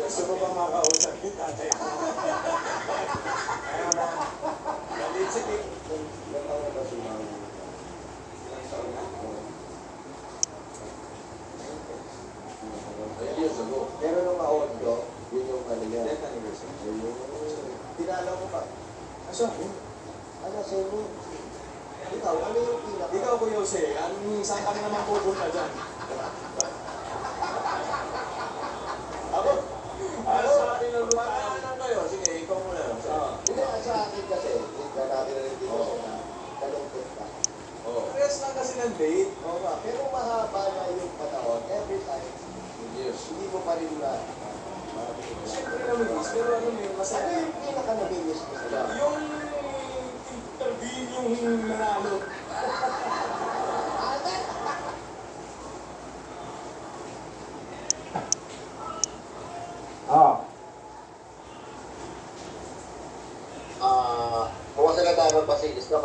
Gusto mo ba makausap yung tatay ko? Ayaw na. Galit si King. Ilang taon na ba si Mang? Ilang taon na? 8 years ago. Pero nung ma-audio, yun yung ano niya. 10th anniversary. Ayun. Tinalo ko pa. Aso? Ano, sa'yo? Ikaw, ano yung pinaka? Ikaw, Kuya Jose, saan ka naman pupunta dyan? Ako? Sa akin ang lumaan kayo. Sige, ikaw muna. Hindi, sa akin kasi, hindi natin rin dito na kalungkot ka. Rest lang kasi ng date. Oo nga, pero mahaba na yung panahon, every time, Yes. hindi mo pa rin na. Siyempre namimiss, pero ano mo yung Ano masaya? yung pinaka-nabingis mo sila? Yung interview yung nanalo. Kung sa nagtanong pa si Isla,